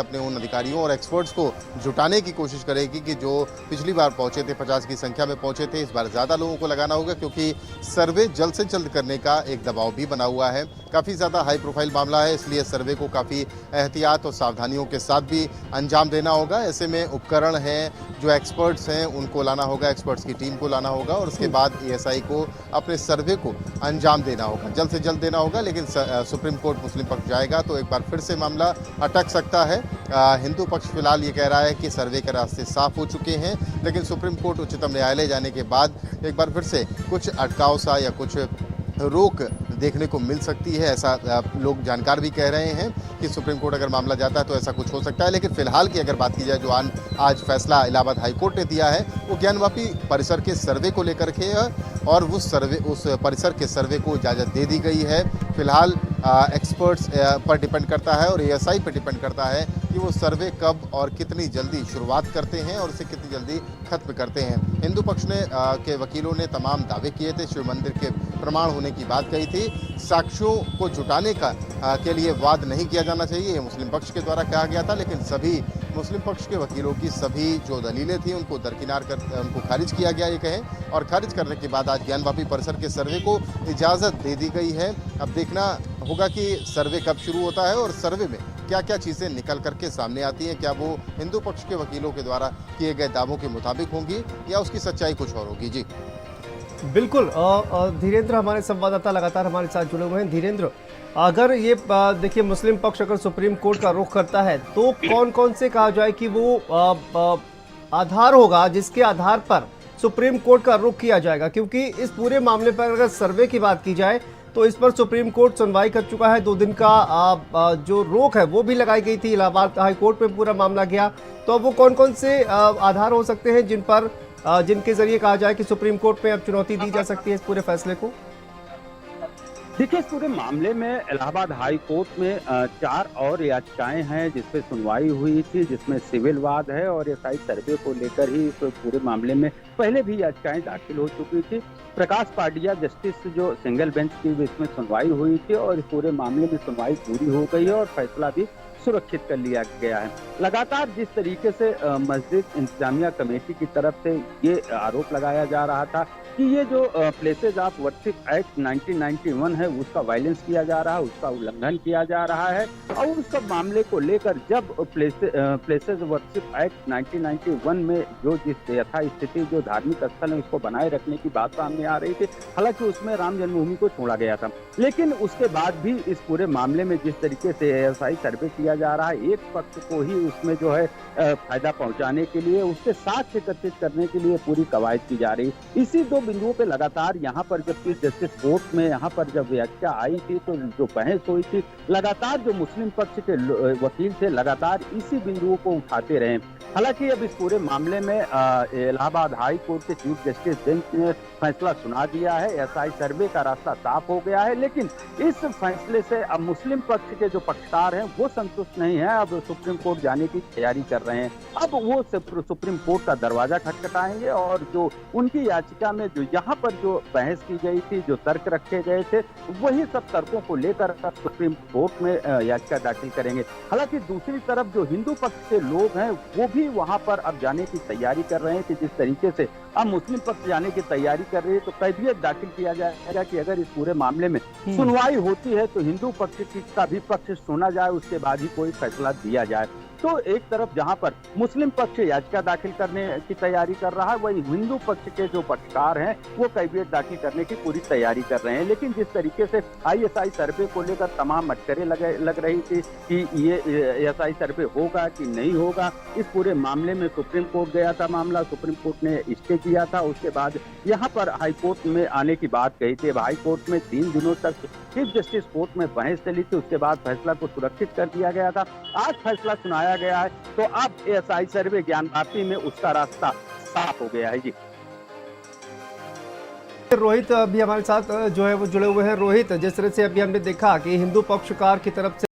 अपने उन अधिकारियों और एक्सपर्ट्स को जुटाने की कोशिश करेगी कि जो पिछली बार पहुंचे थे, 50 की संख्या में पहुंचे थे, इस बार ज़्यादा लोगों को लगाना होगा, क्योंकि सर्वे जल्द से जल्द करने का एक दबाव भी बना हुआ है। काफ़ी ज़्यादा हाई प्रोफाइल मामला है, इसलिए सर्वे को काफ़ी एहतियात और सावधानियों के साथ भी अंजाम देना होगा। ऐसे में उपकरण हैं, जो एक्सपर्ट्स हैं, उनको लाना होगा, एक्सपर्ट्स की टीम को लाना होगा और उसके बाद एएसआई को अपने सर्वे को अंजाम देना होगा, जल्द से जल्द देना होगा। लेकिन सुप्रीम कोर्ट मुस्लिम पक्ष जाएगा तो एक बार फिर से मामला अटक सकता है। हिंदू पक्ष फिलहाल ये कह रहा है कि सर्वे के रास्ते साफ हो चुके हैं, लेकिन सुप्रीम कोर्ट उच्चतम न्यायालय जाने के बाद एक बार फिर से कुछ अटकाव सा या कुछ रोक देखने को मिल सकती है। ऐसा लोग जानकार भी कह रहे हैं कि सुप्रीम कोर्ट अगर मामला जाता है तो ऐसा कुछ हो सकता है। लेकिन फिलहाल की अगर बात की जाए, जो आज फैसला इलाहाबाद हाईकोर्ट ने दिया है, वो ज्ञानवापी परिसर के सर्वे को लेकर के है और उस परिसर के सर्वे को इजाज़त दे दी गई है। फिलहाल एक्सपर्ट्स पर डिपेंड करता है और एएसआई पर डिपेंड करता है कि वो सर्वे कब और कितनी जल्दी शुरुआत करते हैं और उसे कितनी जल्दी खत्म करते हैं। हिंदू पक्ष के वकीलों ने तमाम दावे किए थे, शिव मंदिर के प्रमाण होने की बात कही थी, साक्ष्यों को जुटाने के लिए वाद नहीं किया जाना चाहिए, ये मुस्लिम पक्ष के द्वारा कहा गया था। लेकिन सभी मुस्लिम पक्ष के वकीलों की सभी जो दलीलें थी उनको दरकिनार कर उनको खारिज किया गया, ये कहें, और खारिज करने के बाद आज ज्ञानवापी परिसर के सर्वे को इजाज़त दे दी गई है। अब देखना होगा कि सर्वे कब शुरू होता है और सर्वे में क्या क्या चीज़ें निकल करके सामने आती हैं। क्या वो हिंदू पक्ष के वकीलों के द्वारा किए गए दावों के मुताबिक होंगी या उसकी सच्चाई कुछ और होगी। जी बिल्कुल। धीरेन्द्र हमारे संवाददाता लगातार हमारे साथ जुड़े हुए हैं। धीरेन्द्र, अगर ये देखिए मुस्लिम पक्ष अगर सुप्रीम कोर्ट का रुख करता है तो कौन कौन से कहा जाए कि वो आधार होगा जिसके आधार पर सुप्रीम कोर्ट का रुख किया जाएगा, क्योंकि इस पूरे मामले पर अगर सर्वे की बात की जाए तो इस पर सुप्रीम कोर्ट सुनवाई कर चुका है। 2 दिन का जो रोक है वो भी लगाई गई थी, इलाहाबाद हाई कोर्ट में पूरा मामला गया। तो अब वो कौन कौन से आधार हो सकते हैं जिनके जरिए कहा जाए कि सुप्रीम कोर्ट में अब चुनौती दी जा सकती है इस पूरे फैसले को? देखिए, इस पूरे मामले में इलाहाबाद हाई कोर्ट में 4 और याचिकाएं हैं जिसपे सुनवाई हुई थी, जिसमें सिविल वाद है और एएसआई सर्वे को लेकर ही इस पूरे मामले में पहले भी याचिकाएं दाखिल हो चुकी थी। प्रकाश पाडिया जस्टिस जो सिंगल बेंच की इसमें सुनवाई हुई थी और इस पूरे मामले में सुनवाई पूरी हो गई है और फैसला भी सुरक्षित कर लिया गया है। लगातार जिस तरीके से मस्जिद इंतजामिया कमेटी की तरफ से ये आरोप लगाया जा रहा था कि ये जो प्लेसेज ऑफ वर्शिप एक्ट 1991 है उसका वायलेंस किया जा रहा है, उसका उल्लंघन किया जा रहा है, और उस सब मामले को लेकर जब प्लेसेज वर्शिप एक्ट 1991 में जो जिस यथास्थिति जो धार्मिक स्थल है उसको बनाए रखने की बात सामने आ रही थी, हालांकि उसमें राम जन्मभूमि को छोड़ा गया था, लेकिन उसके बाद भी इस पूरे मामले में जिस तरीके से एएसआई सर्वे किया जा रहा है, एक पक्ष को ही उसमें जो है फायदा पहुंचाने के लिए, उसके साक्ष्य एकत्रित करने के लिए पूरी कवायद की जा रही। इसी 2 बिंदुओं पे लगातार यहाँ पर जब चीफ जस्टिस कोर्ट में यहाँ पर जब याचिका आई थी तो जो बहस हुई थी, लगातार जो मुस्लिम पक्ष के वकील थे लगातार इसी बिंदुओं को उठाते रहे। हालांकि अब इस पूरे मामले में इलाहाबाद हाई कोर्ट के चीफ जस्टिस बेंच ने फैसला सुना दिया है, एएसआई सर्वे का रास्ता साफ हो गया है, लेकिन इस फैसले से अब मुस्लिम पक्ष के जो पक्षकार हैं वो संतुष्ट नहीं है, अब सुप्रीम कोर्ट जाने की तैयारी कर रहे हैं। अब वो सुप्रीम कोर्ट का दरवाजा खटखटाएंगे और जो उनकी याचिका में जो यहाँ पर जो बहस की गई थी, जो तर्क रखे गए थे, वही सब तर्कों को लेकर सुप्रीम कोर्ट में याचिका दाखिल करेंगे। हालांकि दूसरी तरफ जो हिंदू पक्ष के लोग हैं वो भी वहां पर अब जाने की तैयारी कर रहे हैं कि जिस तरीके से अब मुस्लिम पक्ष जाने की तैयारी कर रही है तो कैफियत दाखिल किया जाएगा कि अगर इस पूरे मामले में सुनवाई होती है तो हिंदू पक्ष का भी पक्ष सुना जाए, उसके बाद ही कोई फैसला दिया जाए। तो एक तरफ जहां पर मुस्लिम पक्ष याचिका दाखिल करने की तैयारी कर रहा है, वही हिंदू पक्ष के जो पक्षकार हैं वो कैफियत दाखिल करने की पूरी तैयारी कर रहे हैं। लेकिन जिस तरीके से आईएसआई सर्वे को लेकर तमाम अटकलें लग रही थी कि ये आईएसआई सर्वे होगा कि नहीं होगा, इस पूरे मामले में सुप्रीम कोर्ट गया था मामला, सुप्रीम कोर्ट ने स्टे किया था, उसके बाद यहाँ पर हाई कोर्ट में आने की बात कही थी। हाई कोर्ट में 3 दिनों तक चीफ जस्टिस कोर्ट में बहस चली थी, उसके बाद फैसला को सुरक्षित कर दिया गया था। आज फैसला सुनाया गया है तो अब एएसआई सर्वे ज्ञानवापी में उसका रास्ता साफ हो गया है। जी रोहित अभी हमारे साथ जो है वो जुड़े हुए हैं। रोहित, जिस तरह से अभी हमने देखा कि हिंदू पक्षकार की तरफ से